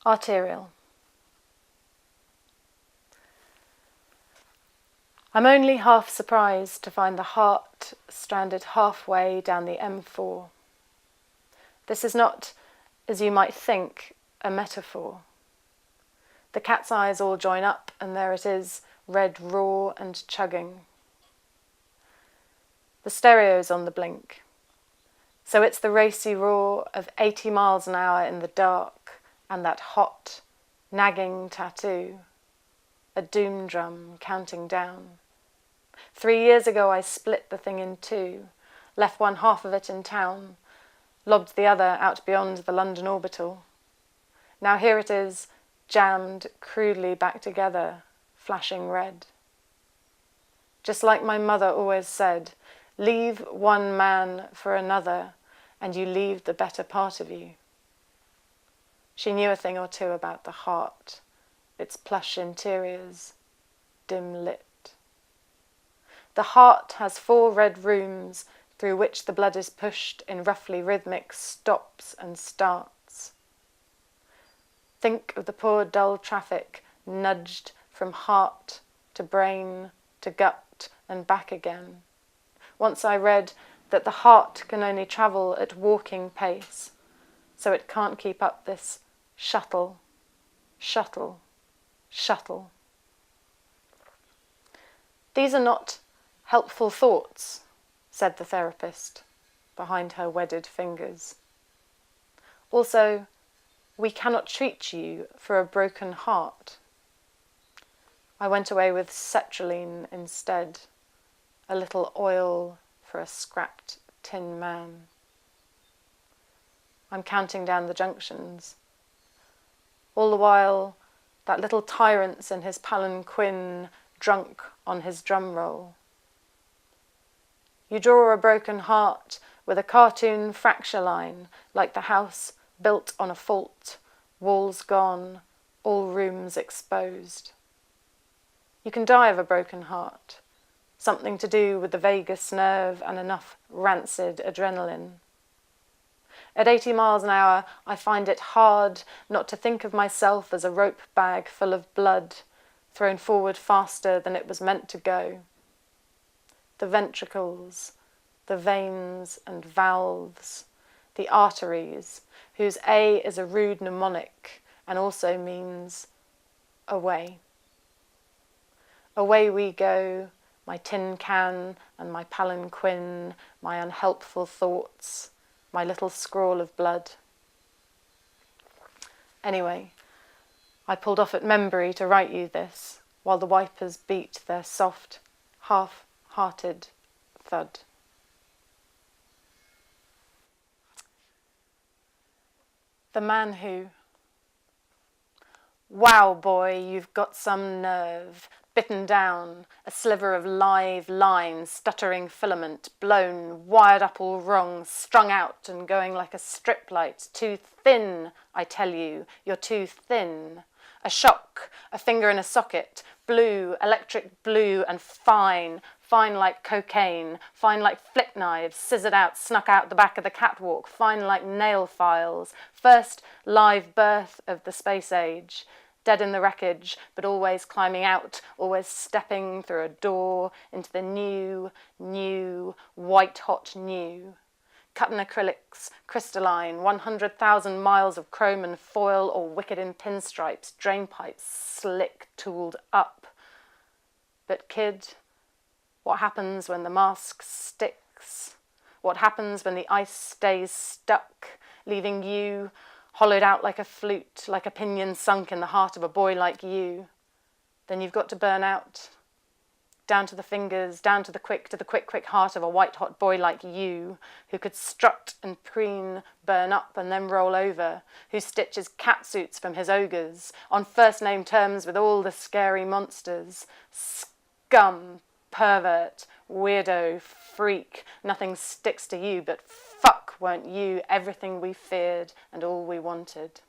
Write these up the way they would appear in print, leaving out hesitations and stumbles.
Arterial. I'm only half surprised to find the heart stranded halfway down the M4. This is not, as you might think, a metaphor. The cat's eyes all join up, and there it is, red raw and chugging. The stereo's on the blink. So it's the racy roar of 80 miles an hour in the dark, and that hot, nagging tattoo. A doom drum counting down. 3 years ago I split the thing in two, left one half of it in town, lobbed the other out beyond the London orbital. Now here it is, jammed crudely back together, flashing red. Just like my mother always said, leave one man for another, and you leave the better part of you. She knew a thing or two about the heart, its plush interiors, dim lit. The heart has 4 red rooms through which the blood is pushed in roughly rhythmic stops and starts. Think of the poor dull traffic nudged from heart to brain to gut and back again. Once I read that the heart can only travel at walking pace, so it can't keep up this shuttle, shuttle, shuttle. These are not helpful thoughts, said the therapist, behind her wedded fingers. Also, we cannot treat you for a broken heart. I went away with sertraline instead, a little oil for a scrapped tin man. I'm counting down the junctions. All the while, that little tyrant's in his palanquin, drunk on his drum roll. You draw a broken heart with a cartoon fracture line, like the house built on a fault, walls gone, all rooms exposed. You can die of a broken heart, something to do with the vagus nerve and enough rancid adrenaline. At 80 miles an hour, I find it hard not to think of myself as a rope bag full of blood, thrown forward faster than it was meant to go. The ventricles, the veins and valves, the arteries, whose A is a rude mnemonic and also means away. Away we go, my tin can and my palanquin, my unhelpful thoughts, my little scrawl of blood. Anyway, I pulled off at Membury to write you this, while the wipers beat their soft, half-hearted thud. The man who... Wow, boy, you've got some nerve. Bitten down, a sliver of live line, stuttering filament, blown, wired up all wrong, strung out and going like a strip light. Too thin, I tell you, you're too thin. A shock, a finger in a socket, blue, electric blue and fine, fine like cocaine, fine like flick knives, scissored out, snuck out the back of the catwalk, fine like nail files. First live birth of the space age. Dead in the wreckage, but always climbing out, always stepping through a door into the new, white-hot new. Cut in acrylics, crystalline, 100,000 miles of chrome and foil or wicked in pinstripes, drainpipes, slick, tooled up. But kid, what happens when the mask sticks? What happens when the ice stays stuck, leaving you hollowed out like a flute, like a pinion sunk in the heart of a boy like you? Then you've got to burn out. Down to the fingers, down to the quick heart of a white-hot boy like you, who could strut and preen, burn up and then roll over, who stitches catsuits from his ogres, on first-name terms with all the scary monsters. Scum, pervert, weirdo, freak, nothing sticks to you, but fuck, weren't you everything we feared and all we wanted?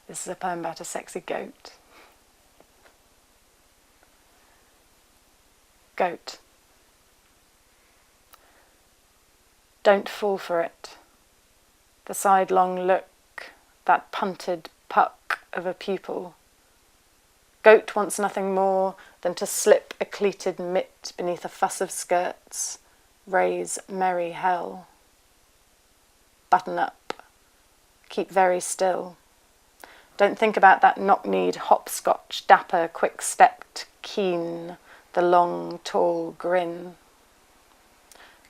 This is a poem about a sexy goat. Goat. Don't fall for it. The sidelong look, that punted puck of a pupil. Goat wants nothing more than to slip a cleated mitt beneath a fuss of skirts, raise merry hell. Button up. Keep very still. Don't think about that knock-kneed, hopscotch, dapper, quick-stepped, keen, the long, tall grin.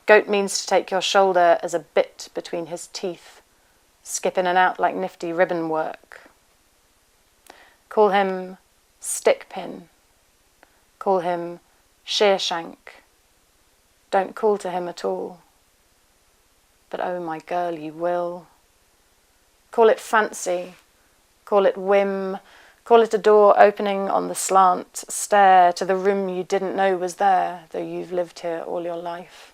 Goat means to take your shoulder as a bit between his teeth, skip in and out like nifty ribbon work. Call him stickpin. Call him shearshank. Don't call to him at all. But oh my girl, you will. Call it fancy. Call it whim. Call it a door opening on the slant stair to the room you didn't know was there, though you've lived here all your life.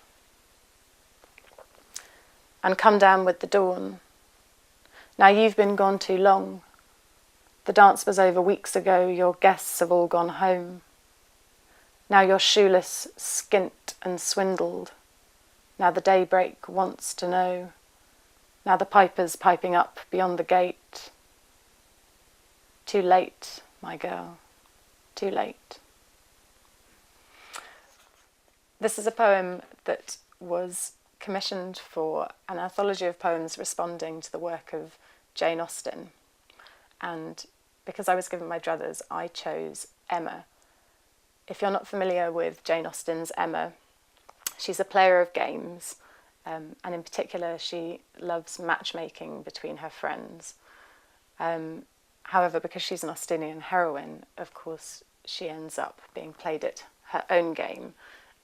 And come down with the dawn. Now you've been gone too long. The dance was over weeks ago, your guests have all gone home. Now you're shoeless, skint and swindled. Now the daybreak wants to know. Now the piper's piping up beyond the gate. Too late, my girl, too late. This is a poem that was commissioned for an anthology of poems responding to the work of Jane Austen. And because I was given my druthers, I chose Emma. If you're not familiar with Jane Austen's Emma, she's a player of games, and in particular she loves matchmaking between her friends. However, because she's an Austenian heroine, of course, she ends up being played at her own game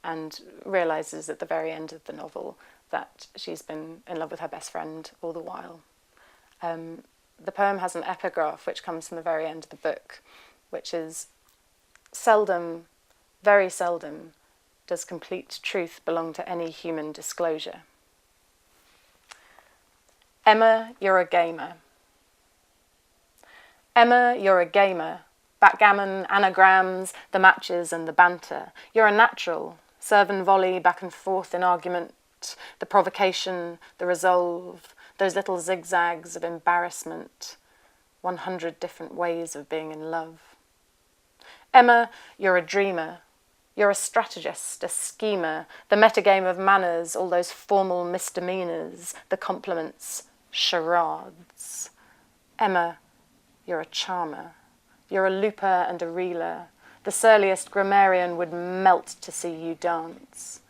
and realises at the very end of the novel that she's been in love with her best friend all the while. The poem has an epigraph which comes from the very end of the book, which is, seldom, very seldom, does complete truth belong to any human disclosure. Emma, you're a gamer. Emma, you're a gamer. Backgammon, anagrams, the matches and the banter. You're a natural. Serve and volley, back and forth in argument, the provocation, the resolve, those little zigzags of embarrassment, 100 different ways of being in love. Emma, you're a dreamer. You're a strategist, a schemer, the metagame of manners, all those formal misdemeanours, the compliments, charades. Emma, you're a charmer. You're a looper and a reeler. The surliest grammarian would melt to see you dance.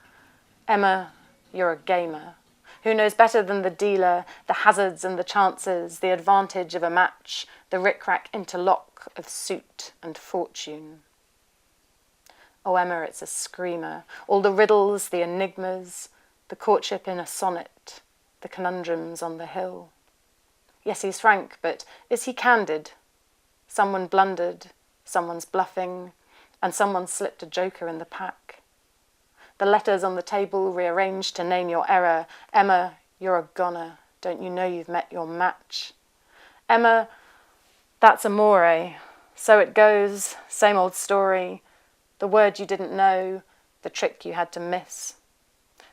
Emma, you're a gamer. Who knows better than the dealer the hazards and the chances, the advantage of a match, the rick-rack interlock of suit and fortune? Oh, Emma, it's a screamer. All the riddles, the enigmas, the courtship in a sonnet, the conundrums on the hill. Yes, he's frank, but is he candid? Someone blundered, someone's bluffing, and someone slipped a joker in the pack. The letters on the table rearranged to name your error. Emma, you're a goner. Don't you know you've met your match? Emma, that's amore. So it goes, same old story. The word you didn't know, the trick you had to miss.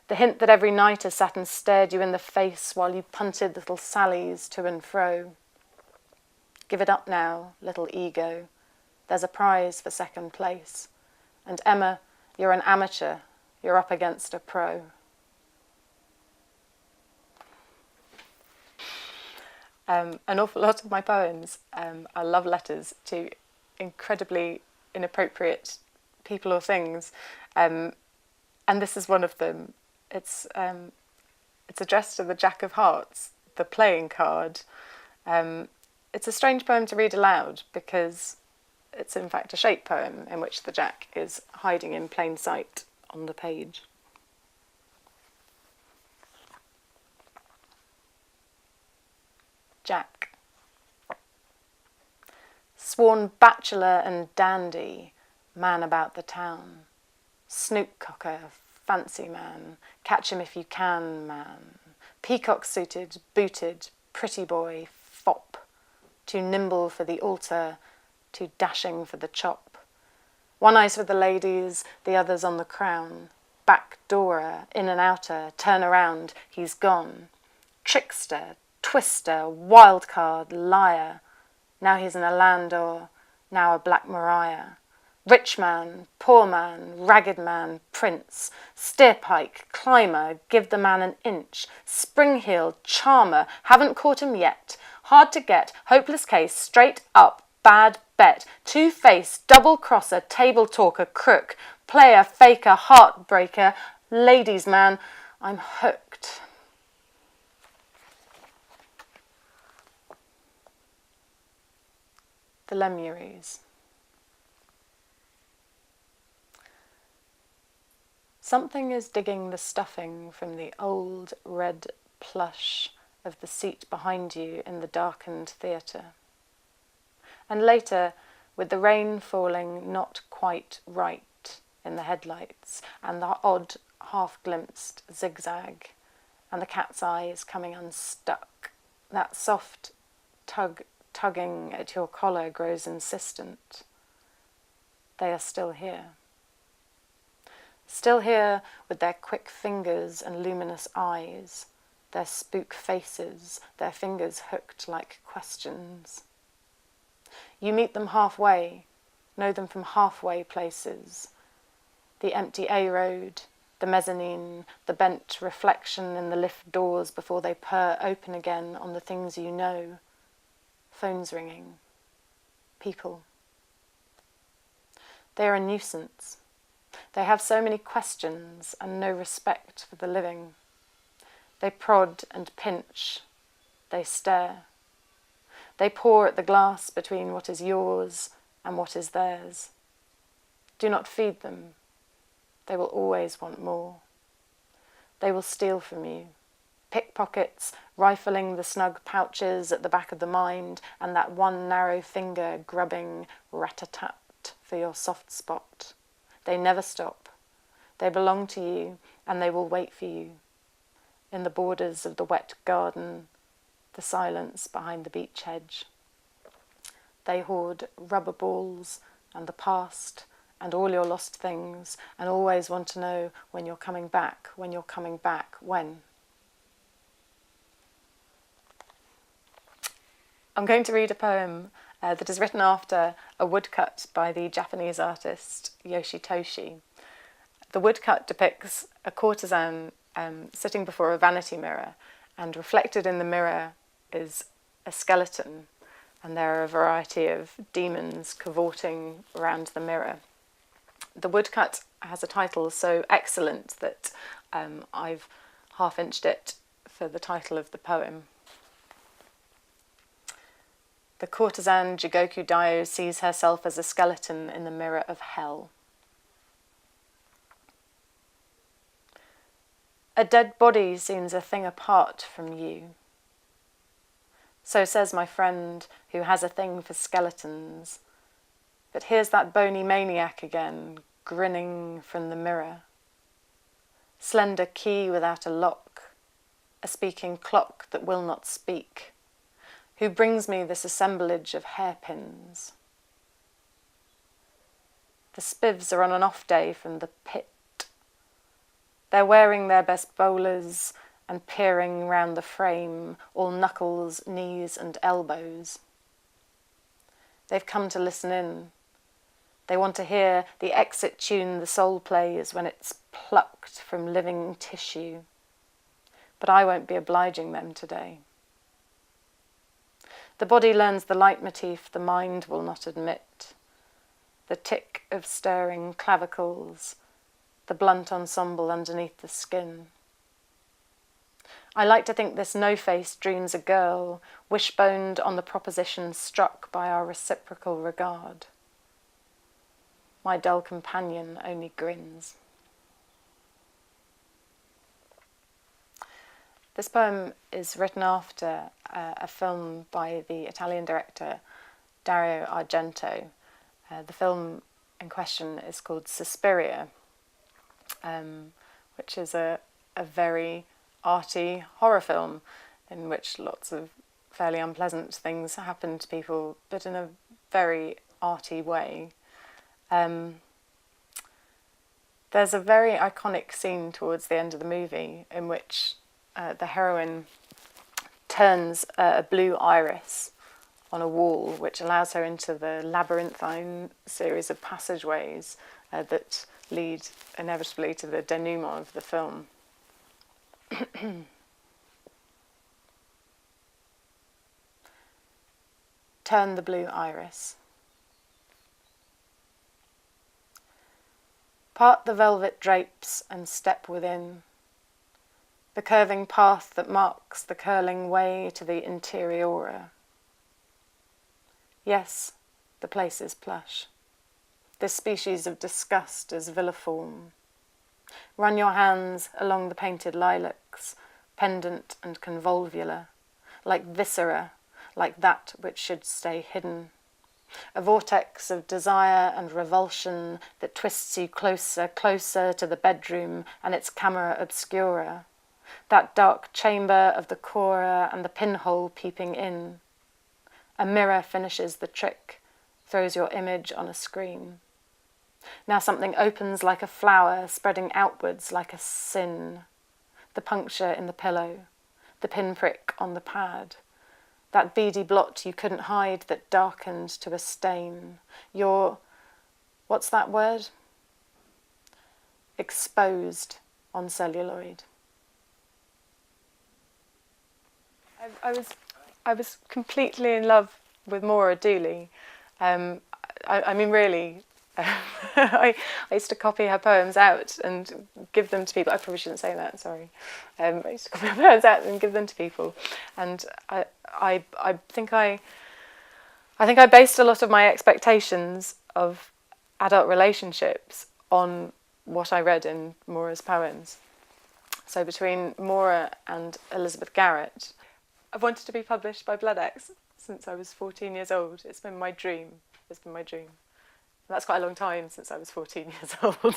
The hint that every night has sat and stared you in the face while you punted little sallies to and fro. Give it up now, little ego. There's a prize for second place. And Emma, you're an amateur. You're up against a pro. An awful lot of my poems are love letters to incredibly inappropriate people or things, and this is one of them. It's addressed to the Jack of Hearts, the playing card. It's a strange poem to read aloud because it's in fact a shape poem in which the Jack is hiding in plain sight on the page. Jack. Sworn bachelor and dandy, man about the town. Snoot cocker, fancy man, catch him if you can, man. Peacock suited, booted, pretty boy, fop. Too nimble for the altar, too dashing for the chop. One eye's for the ladies, the other's on the crown. Back backdoorer, in and outer, turn around, he's gone. Trickster, twister, wildcard, liar. Now he's in a landau, now a Black Maria. Rich man, poor man, ragged man, prince, steerpike, climber, give the man an inch, spring-heeled, charmer, haven't caught him yet, hard to get, hopeless case, straight up, bad bet, two-faced, double-crosser, table talker, crook, player, faker, heartbreaker, ladies' man, I'm hooked. The Lemuries. Something is digging the stuffing from the old red plush of the seat behind you in the darkened theatre. And later, with the rain falling not quite right in the headlights, and the odd half-glimpsed zigzag, and the cat's eyes coming unstuck, that soft tugging at your collar grows insistent. They are still here. Still here with their quick fingers and luminous eyes, their spook faces, their fingers hooked like questions. You meet them halfway, know them from halfway places. The empty A-road, the mezzanine, the bent reflection in the lift doors before they purr open again on the things you know. Phones ringing. People. They are a nuisance. They have so many questions and no respect for the living. They prod and pinch. They stare. They paw at the glass between what is yours and what is theirs. Do not feed them. They will always want more. They will steal from you. Pickpockets, rifling the snug pouches at the back of the mind, and that one narrow finger grubbing rat-a-tat for your soft spot. They never stop. They belong to you, and they will wait for you. In the borders of the wet garden, the silence behind the beech hedge. They hoard rubber balls and the past and all your lost things, and always want to know when you're coming back, when you're coming back, when. I'm going to read a poem that is written after a woodcut by the Japanese artist Yoshitoshi. The woodcut depicts a courtesan sitting before a vanity mirror, and reflected in the mirror is a skeleton, and there are a variety of demons cavorting around the mirror. The woodcut has a title so excellent that I've half-inched it for the title of the poem. The courtesan Jigoku Daioh sees herself as a skeleton in the mirror of hell. A dead body seems a thing apart from you. So says my friend who has a thing for skeletons. But here's that bony maniac again, grinning from the mirror. Slender key without a lock, a speaking clock that will not speak. Who brings me this assemblage of hairpins? The spivs are on an off day from the pit. They're wearing their best bowlers and peering round the frame, all knuckles, knees and elbows. They've come to listen in. They want to hear the exit tune the soul plays when it's plucked from living tissue. But I won't be obliging them today. The body learns the leitmotif the mind will not admit. The tick of stirring clavicles, the blunt ensemble underneath the skin. I like to think this no-face dreams a girl, wishboned on the proposition struck by our reciprocal regard. My dull companion only grins. This poem is written after a film by the Italian director Dario Argento. The film in question is called Suspiria, which is a very arty horror film in which lots of fairly unpleasant things happen to people, but in a very arty way. There's a very iconic scene towards the end of the movie in which the heroine turns a blue iris on a wall, which allows her into the labyrinthine series of passageways that lead inevitably to the denouement of the film. Turn the blue iris. Part the velvet drapes and step within, the curving path that marks the curling way to the interiora. Yes, the place is plush. This species of disgust is villiform. Run your hands along the painted lilacs, pendant and convolvular, like viscera, like that which should stay hidden. A vortex of desire and revulsion that twists you closer, closer to the bedroom and its camera obscura, that dark chamber of the cora and the pinhole peeping in. A mirror finishes the trick, throws your image on a screen. Now something opens like a flower, spreading outwards like a sin. The puncture in the pillow, the pinprick on the pad, that beady blot you couldn't hide that darkened to a stain. Your, what's that word? Exposed on celluloid. I was completely in love with Maura Dooley. I mean, really, I used to copy her poems out and give them to people. I probably shouldn't say that, sorry. I used to copy her poems out and give them to people. And I think I based a lot of my expectations of adult relationships on what I read in Maura's poems. So between Maura and Elizabeth Garrett, I've wanted to be published by Bloodaxe since I was 14 years old. It's been my dream. It's been my dream. And that's quite a long time since I was 14 years old.